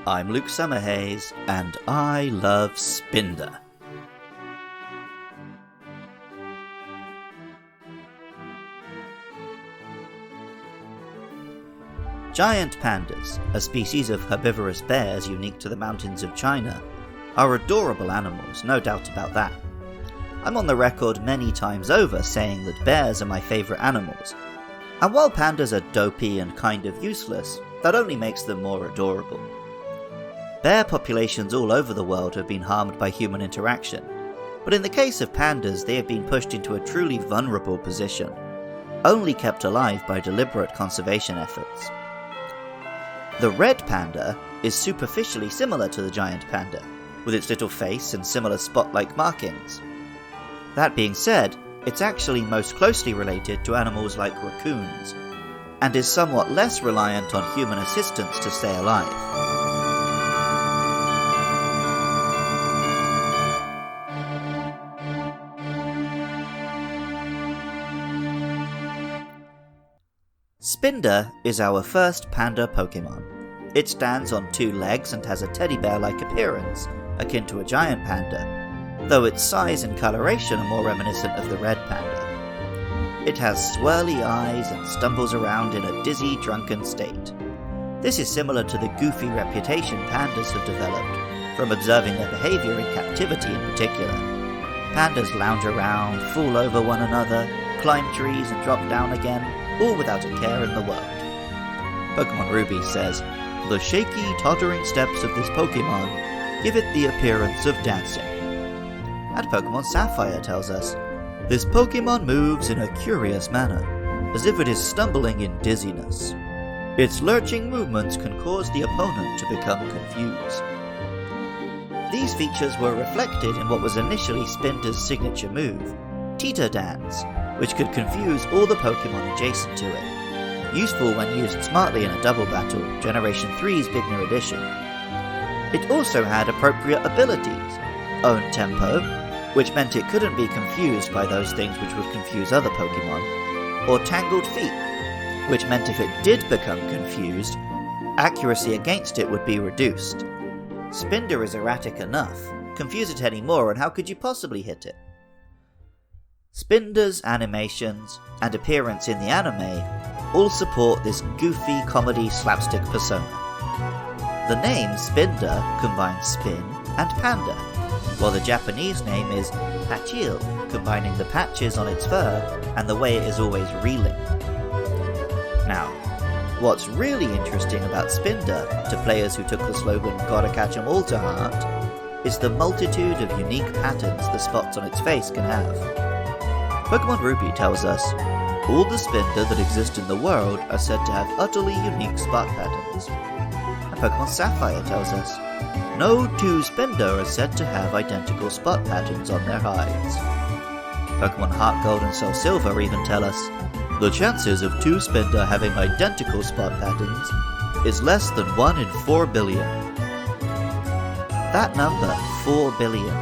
I'm Luke Summerhays, and I love Spinda. Giant pandas, a species of herbivorous bears unique to the mountains of China, are adorable animals, no doubt about that. I'm on the record many times over saying that bears are my favourite animals, and while pandas are dopey and kind of useless, that only makes them more adorable. Bear populations all over the world have been harmed by human interaction, but in the case of pandas they have been pushed into a truly vulnerable position, only kept alive by deliberate conservation efforts. The red panda is superficially similar to the giant panda, with its little face and similar spot-like markings. That being said, it's actually most closely related to animals like raccoons, and is somewhat less reliant on human assistance to stay alive. Spinda is our first panda Pokemon. It stands on two legs and has a teddy bear-like appearance, akin to a giant panda, though its size and coloration are more reminiscent of the red panda. It has swirly eyes and stumbles around in a dizzy, drunken state. This is similar to the goofy reputation pandas have developed, from observing their behaviour in captivity in particular. Pandas lounge around, fall over one another, climb trees and drop down again, all without a care in the world. Pokemon Ruby says, "The shaky, tottering steps of this Pokemon give it the appearance of dancing." And Pokemon Sapphire tells us, "This Pokemon moves in a curious manner, as if it is stumbling in dizziness. Its lurching movements can cause the opponent to become confused." These features were reflected in what was initially Spinda's signature move, Teeter Dance, which could confuse all the Pokemon adjacent to it, useful when used smartly in a double battle, Generation 3's Big New Edition. It also had appropriate abilities, Own Tempo, which meant it couldn't be confused by those things which would confuse other Pokemon, or Tangled Feet, which meant if it did become confused, accuracy against it would be reduced. Spinda is erratic enough, confuse it any more and how could you possibly hit it? Spinda's animations and appearance in the anime all support this goofy comedy slapstick persona. The name Spinda combines spin and panda, while the Japanese name is Pachil, combining the patches on its fur and the way it is always reeling. Now, what's really interesting about Spinda, to players who took the slogan "Gotta catch 'em all" to heart, is the multitude of unique patterns the spots on its face can have. Pokemon Ruby tells us, all the Spinda that exist in the world are said to have utterly unique spot patterns. And Pokemon Sapphire tells us, no two Spinda are said to have identical spot patterns on their hides. Pokemon Heart Gold and Soul Silver even tell us, the chances of two Spinda having identical spot patterns is less than 1 in 4 billion. That number, 4 billion,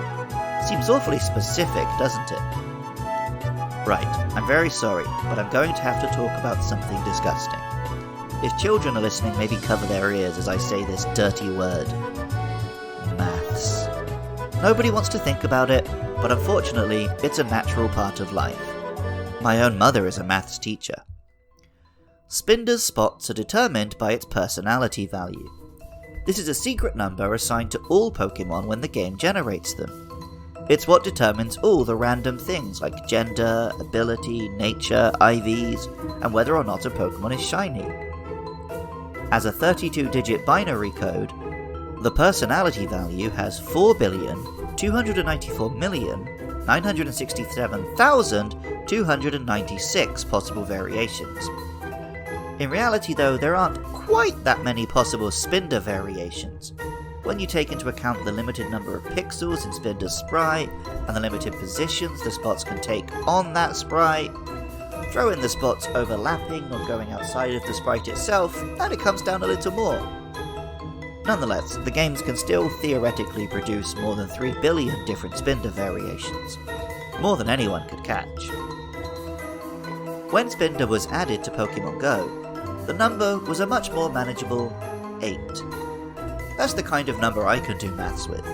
seems awfully specific, doesn't it? Right, I'm very sorry, but I'm going to have to talk about something disgusting. If children are listening, maybe cover their ears as I say this dirty word. Maths. Nobody wants to think about it, but unfortunately, it's a natural part of life. My own mother is a maths teacher. Spinda's spots are determined by its personality value. This is a secret number assigned to all Pokemon when the game generates them. It's what determines all the random things like gender, ability, nature, IVs, and whether or not a Pokemon is shiny. As a 32-digit binary code, the personality value has 4,294,967,296 possible variations. In reality though, there aren't quite that many possible Spinda variations. When you take into account the limited number of pixels in Spinda's sprite, and the limited positions the spots can take on that sprite, throw in the spots overlapping or going outside of the sprite itself, and it comes down a little more. Nonetheless, the games can still theoretically produce more than 3 billion different Spinda variations, more than anyone could catch. When Spinda was added to Pokemon Go, the number was a much more manageable 8. That's the kind of number I can do maths with.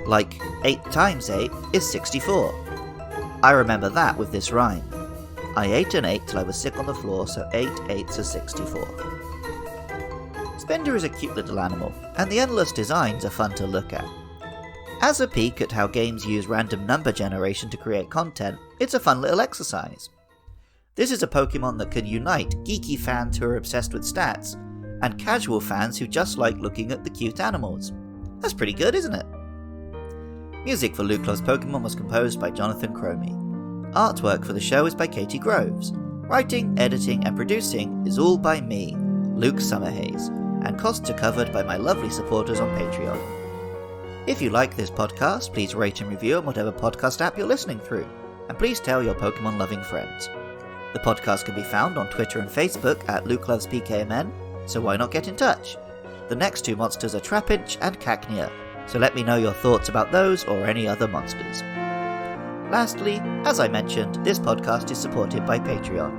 Like 8 times 8 is 64. I remember that with this rhyme. I ate an 8 till I was sick on the floor, so 8 8s are 64. Spinda is a cute little animal, and the endless designs are fun to look at. As a peek at how games use random number generation to create content, it's a fun little exercise. This is a Pokemon that can unite geeky fans who are obsessed with stats, and casual fans who just like looking at the cute animals. That's pretty good, isn't it? Music for Luke Loves Pokemon was composed by Jonathan Cromie. Artwork for the show is by Katie Groves. Writing, editing, and producing is all by me, Luke Summerhaze, and costs are covered by my lovely supporters on Patreon. If you like this podcast, please rate and review on whatever podcast app you're listening through, and please tell your Pokemon-loving friends. The podcast can be found on Twitter and Facebook at LukeLovesPKMN, so why not get in touch? The next 2 monsters are Trapinch and Cacnea, so let me know your thoughts about those or any other monsters. Lastly, as I mentioned, this podcast is supported by Patreon.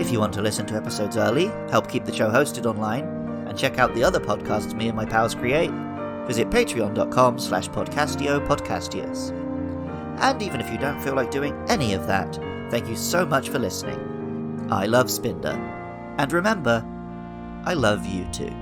If you want to listen to episodes early, help keep the show hosted online, and check out the other podcasts me and my pals create, visit patreon.com/podcastiopodcastius. And even if you don't feel like doing any of that, thank you so much for listening. I love Spinda. And remember, I love you too.